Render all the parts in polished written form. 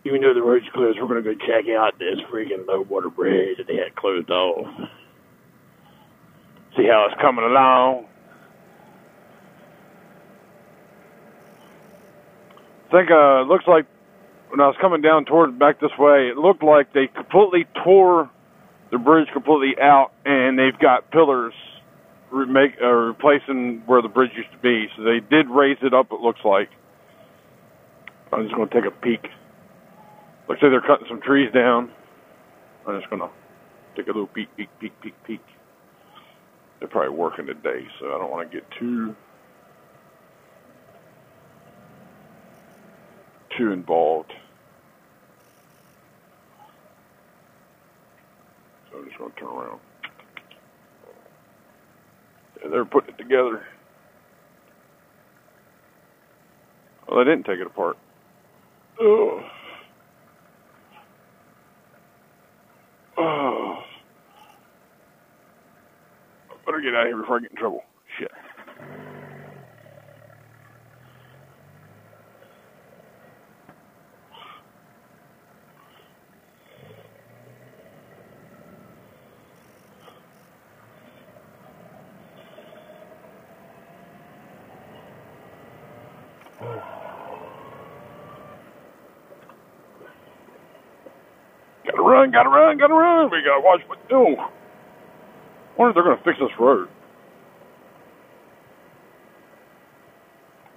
even though the road's closed, we're going to go check out this freaking low water bridge that they had closed off. See how it's coming along. I think it looks like when I was coming down towards back this way, it looked like they completely tore the bridge completely out, and they've got pillars replacing where the bridge used to be. So they did raise it up, it looks like. I'm just going to take a peek. Looks like they're cutting some trees down. I'm just going to take a little peek. They're probably working today, so I don't want to get too involved. So I'm just going to turn around. Yeah, they're putting it together. Well, they didn't take it apart. Oh. I better get out of here before I get in trouble. Shit. Gotta run. We gotta watch what we do. I wonder if they're gonna fix this road.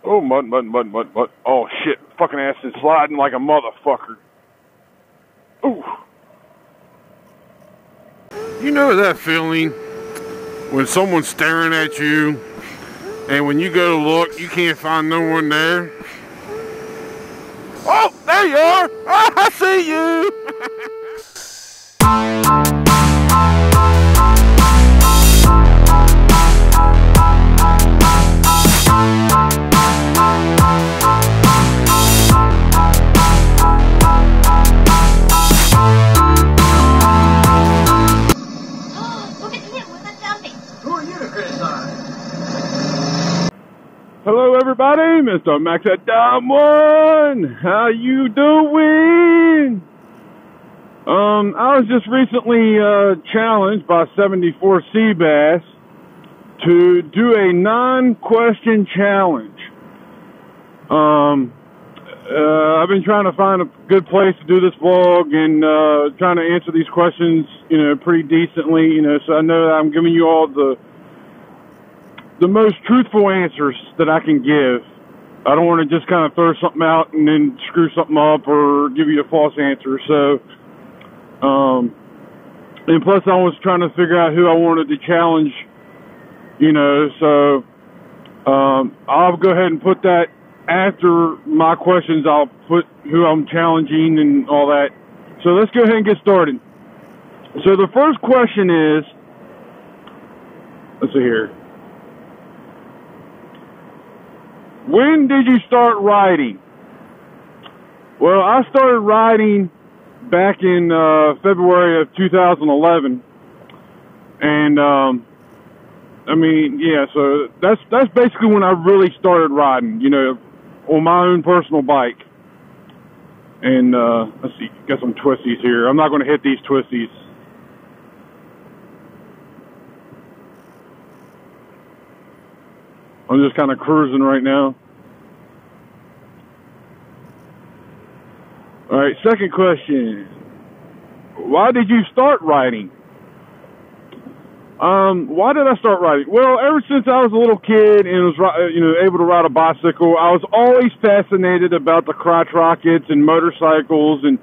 Oh, mud. Oh, shit. Fucking ass is sliding like a motherfucker. Ooh. You know that feeling when someone's staring at you and when you go to look, you can't find no one there? Oh, there you are. Oh, I see you. Hello everybody, Mr. Max at Dom One. How you doing? I was just recently challenged by 74 Seabass to do a non-question challenge. I've been trying to find a good place to do this vlog and trying to answer these questions, pretty decently, so I know that I'm giving you all the most truthful answers that I can give. I don't want to just kind of throw something out and then screw something up or give you a false answer. So, and plus I was trying to figure out who I wanted to challenge, so I'll go ahead and put that after my questions. I'll put who I'm challenging and all that. So let's go ahead and get started. So the first question is, let's see here. When did you start riding? Well, I started riding back in February of 2011, and so that's basically when I really started riding, on my own personal bike. And let's see, got some twisties here. I'm not going to hit these twisties. I'm just kind of cruising right now. All right, second question. Why did you start riding? Why did I start riding? Well, ever since I was a little kid and was, able to ride a bicycle, I was always fascinated about the crotch rockets and motorcycles and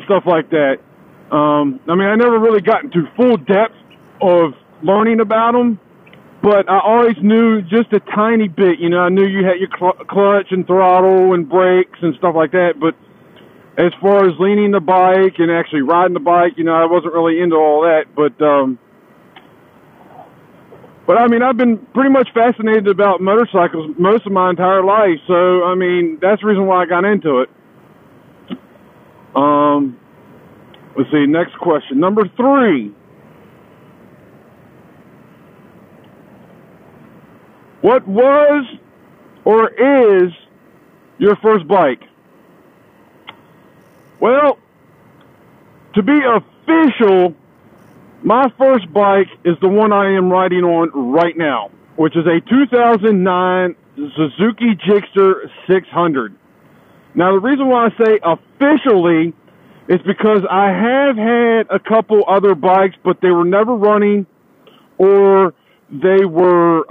stuff like that. I never really got into full depth of learning about them, but I always knew just a tiny bit. I knew you had your clutch and throttle and brakes and stuff like that, but as far as leaning the bike and actually riding the bike, I wasn't really into all that. But I've been pretty much fascinated about motorcycles most of my entire life. So, that's the reason why I got into it. Let's see, next question. Number 3. What was or is your first bike? Well, to be official, my first bike is the one I am riding on right now, which is a 2009 Suzuki Gixxer 600. Now, the reason why I say officially is because I have had a couple other bikes, but they were never running, or they were,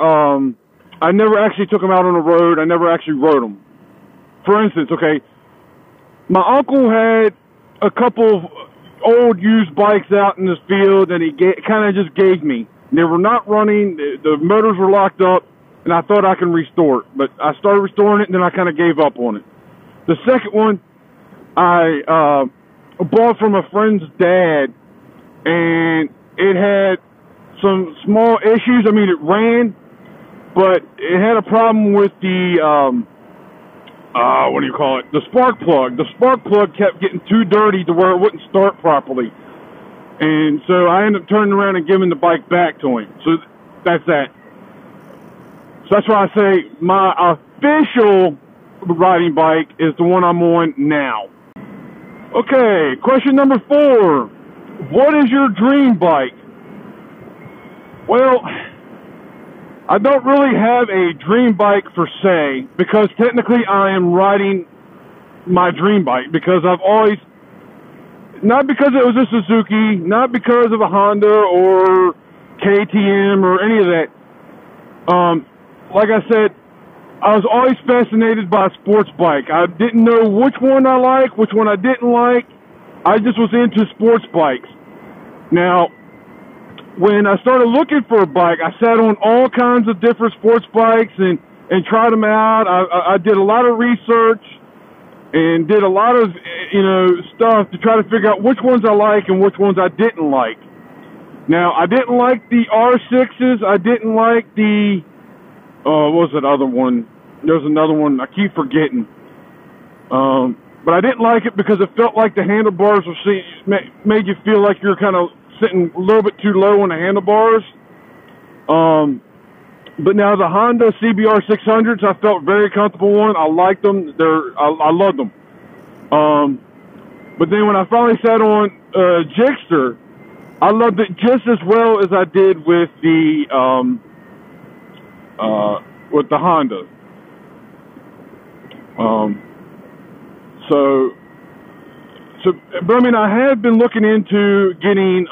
I never actually took them out on the road. I never actually rode them. For instance, okay, my uncle had a couple of old used bikes out in this field, and he kind of just gave me. They were not running. The motors were locked up, and I thought I could restore it. But I started restoring it, and then I kind of gave up on it. The second one, I bought from a friend's dad, and it had some small issues. I mean, it ran, but it had a problem with the, what do you call it? The spark plug. The spark plug kept getting too dirty to where it wouldn't start properly. And so I ended up turning around and giving the bike back to him. So that's that. So that's why I say my official riding bike is the one I'm on now. Okay, question number 4. What is your dream bike? Well, I don't really have a dream bike per se, because technically I am riding my dream bike, because I've always, not because it was a Suzuki, not because of a Honda or KTM or any of that. Like I said, I was always fascinated by a sports bike. I didn't know which one I liked, which one I didn't like. I just was into sports bikes. Now, when I started looking for a bike, I sat on all kinds of different sports bikes and tried them out. I did a lot of research and did a lot of, stuff to try to figure out which ones I like and which ones I didn't like. Now, I didn't like the R6s. I didn't like the, what was that other one? There's another one. I keep forgetting. But I didn't like it because it felt like the handlebars made you feel like you're kind of sitting a little bit too low on the handlebars. But now the Honda CBR 600s, I felt very comfortable on. I liked them. I loved them. But then when I finally sat on Gixxer, I loved it just as well as I did with the Honda. But I mean, I have been looking into getting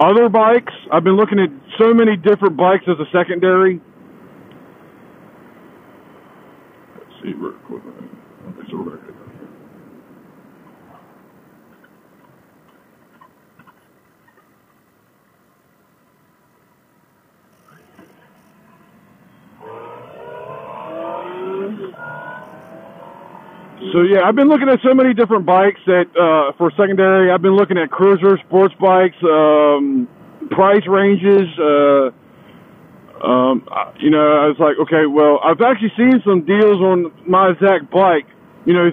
other bikes. I've been looking at so many different bikes as a secondary. Let's see real quick. Okay, so we're good. So yeah, I've been looking at so many different bikes that for secondary. I've been looking at cruiser sports bikes, price ranges. I was like, okay, well, I've actually seen some deals on my exact bike.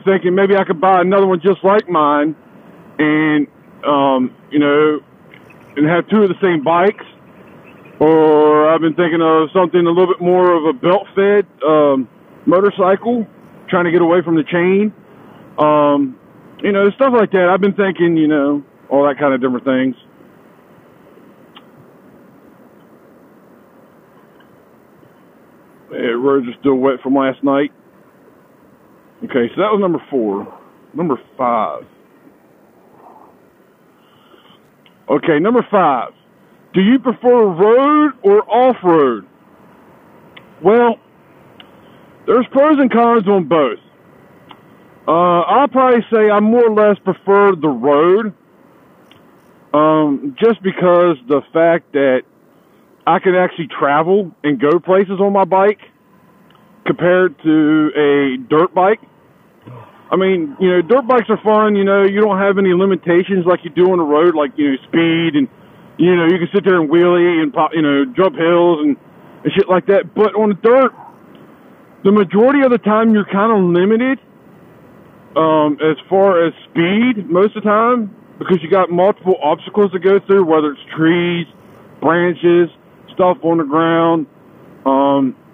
Thinking maybe I could buy another one just like mine, and and have two of the same bikes. Or I've been thinking of something a little bit more of a belt-fed motorcycle, trying to get away from the chain. Stuff like that. I've been thinking, all that kind of different things. Roads are still wet from last night. Okay, so that was number 4. Number 5. Okay, number 5. Do you prefer road or off-road? Well, there's pros and cons on both. I'll probably say I more or less prefer the road, just because the fact that I can actually travel and go places on my bike compared to a dirt bike. I mean, dirt bikes are fun. You don't have any limitations like you do on the road, like, speed, and, you can sit there and wheelie and pop, jump hills and shit like that. But on the dirt, the majority of the time you're kind of limited as far as speed most of the time, because you got multiple obstacles to go through, whether it's trees, branches, stuff on the ground.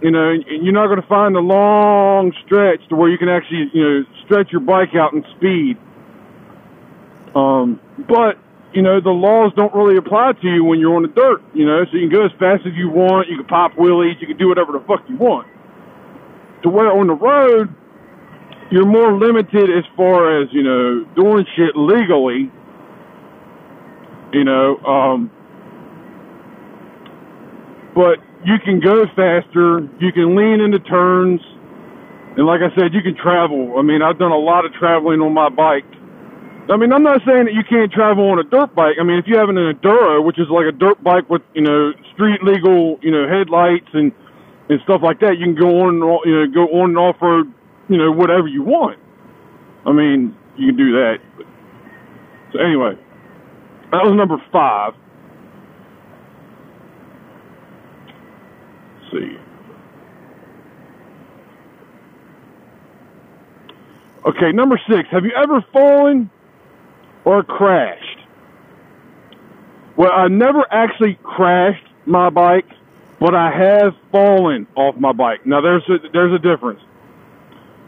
You're not going to find a long stretch to where you can actually, stretch your bike out in speed. But, you know, the laws don't really apply to you when you're on the dirt, you know, so you can go as fast as you want, you can pop wheelies, you can do whatever the fuck you want. To where on the road, you're more limited as far as, you know, doing shit legally, you know, but you can go faster, you can lean into turns, and like I said, you can travel. I mean, I've done a lot of traveling on my bike. I mean, I'm not saying that you can't travel on a dirt bike. I mean, if you have an enduro, which is like a dirt bike with, you know, street legal, you know, headlights and stuff like that, you can go on, you know, go on and off road, you know, whatever you want. I mean, you can do that. So anyway, that was number 5. Let's see. Okay, number 6. Have you ever fallen or crashed? Well, I never actually crashed my bike, but I have fallen off my bike. Now there's a difference.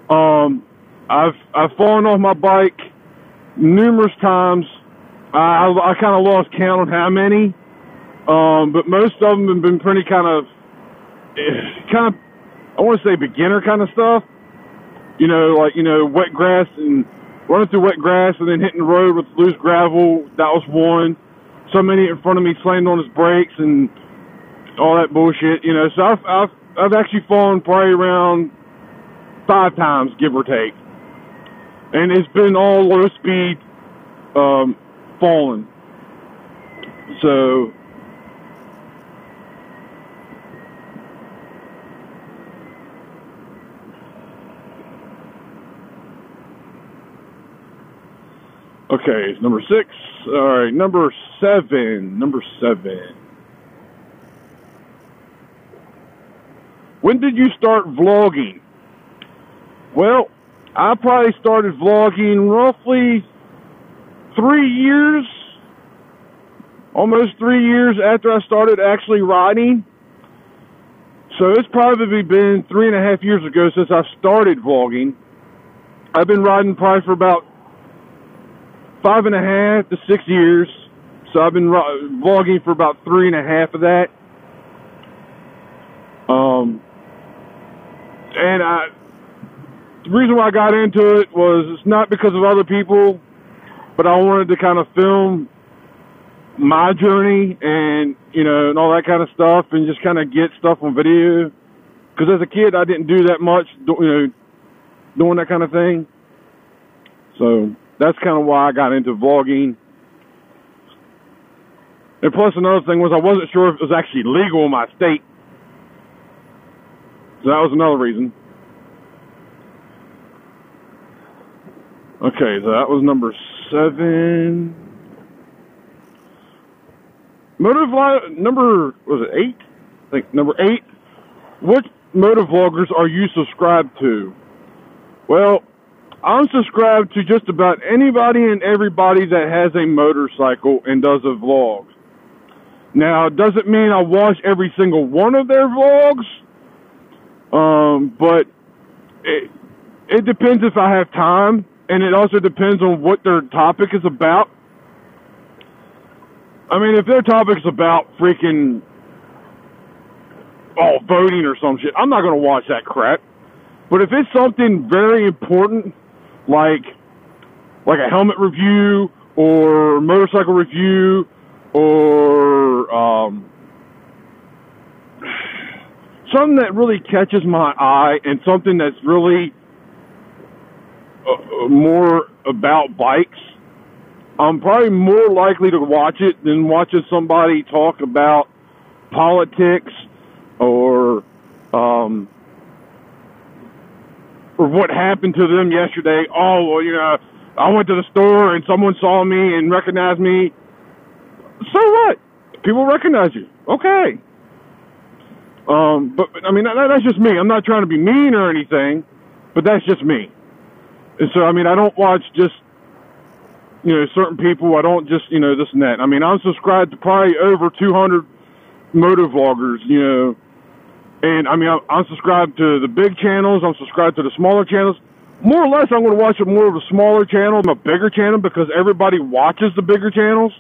I've fallen off my bike numerous times. I kind of lost count on how many, but most of them have been pretty kind of I want to say beginner kind of stuff. You know, like, you know, wet grass and running through wet grass and then hitting the road with loose gravel. That was one. Somebody in front of me slammed on his brakes and all that bullshit. You know, so I've actually fallen probably around 5 times, give or take, and it's been all low speed falling. So okay, it's number 6. All right, number 7. Number 7. When did you start vlogging? Well, I probably started vlogging roughly 3 years, almost 3 years after I started actually riding. So it's probably been 3.5 years ago since I started vlogging. I've been riding probably for about 5.5 to 6 years. So I've been vlogging for about 3.5 of that. And the reason why I got into it was it's not because of other people, but I wanted to kind of film my journey and, you know, and all that kind of stuff, and just kind of get stuff on video. Because as a kid, I didn't do that much, you know, doing that kind of thing. So that's kind of why I got into vlogging. And plus another thing was I wasn't sure if it was actually legal in my state. So that was another reason. Okay, so that was number 7. Number, was it 8? I think number 8. What Motovloggers are you subscribed to? Well, I'm subscribed to just about anybody and everybody that has a motorcycle and does a vlog. Now, it doesn't mean I watch every single one of their vlogs, but it depends if I have time, and it also depends on what their topic is about. I mean, if their topic's about freaking, voting or some shit, I'm not going to watch that crap. But if it's something very important, like a helmet review or motorcycle review or something that really catches my eye and something that's really more about bikes, I'm probably more likely to watch it than watching somebody talk about politics or what happened to them yesterday. Oh, well, you know, I went to the store and someone saw me and recognized me. So what? People recognize you. Okay. But I mean, that's just me. I'm not trying to be mean or anything, but that's just me. And so, I mean, I don't watch just, you know, certain people. I don't just, you know, this and that. I mean, I'm subscribed to probably over 200 motovloggers, you know. And, I mean, I'm subscribed to the big channels. I'm subscribed to the smaller channels. more or less, I'm going to watch more of a smaller channel than a bigger channel because everybody watches the bigger channels.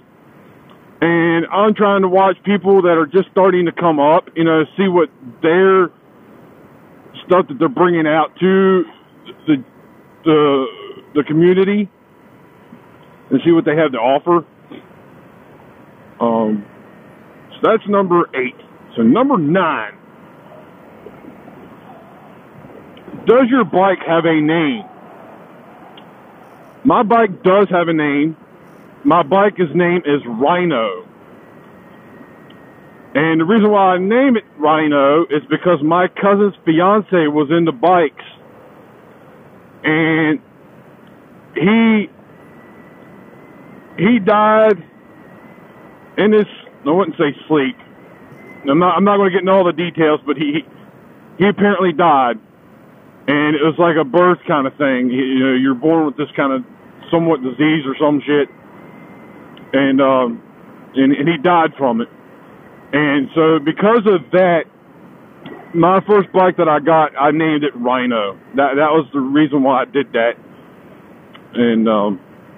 And I'm trying to watch people that are just starting to come up, you know, see what their stuff that they're bringing out to the community and see what they have to offer. So that's number 8. So number 9. Does your bike have a name? My bike does have a name. My bike's name is Rhino. And the reason why I name it Rhino is because my cousin's fiance was into bikes. And he died in his, I wouldn't say sleep. I'm not going to get into all the details, but he apparently died. And it was like a birth kind of thing. You know, you're born with this kind of somewhat disease or some shit. And he died from it. And so because of that, my first bike that I got, I named it Rhino. That was the reason why I did that. And,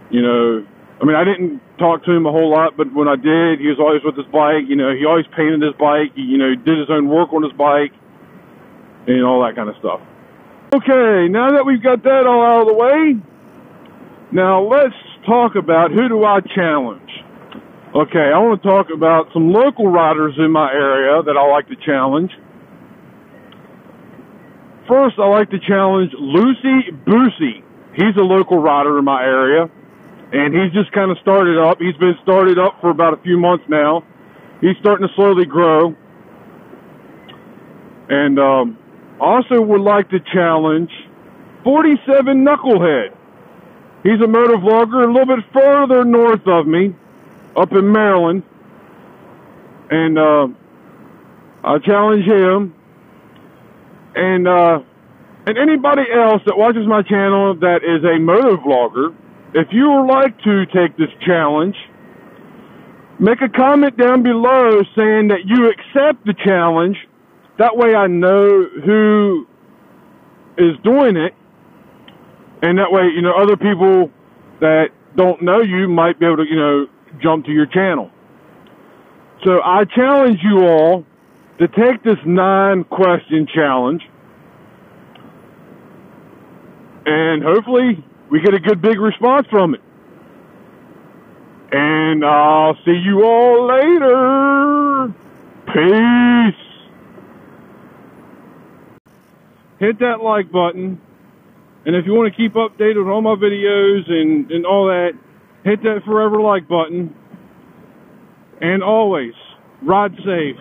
you know, I mean, I didn't talk to him a whole lot, but when I did, he was always with his bike. You know, he always painted his bike. He, you know, did his own work on his bike and all that kind of stuff. Okay, now that we've got that all out of the way, now let's talk about who do I challenge. Okay, I want to talk about some local riders in my area that I like to challenge. First, I like to challenge LoosieBoosie. He's a local rider in my area, and he's just kind of started up. He's been started up for about a few months now. He's starting to slowly grow. And also would like to challenge 47 Knucklehead. He's a motovlogger a little bit further north of me, up in Maryland. And I challenge him. And anybody else that watches my channel that is a motovlogger, if you would like to take this challenge, make a comment down below saying that you accept the challenge. That way I know who is doing it. And that way, you know, other people that don't know you might be able to, you know, jump to your channel. So I challenge you all to take this 9-question challenge. And hopefully we get a good big response from it. And I'll see you all later. Peace. Hit that like button. And if you want to keep updated on all my videos and all that, hit that forever like button. And always, ride safe.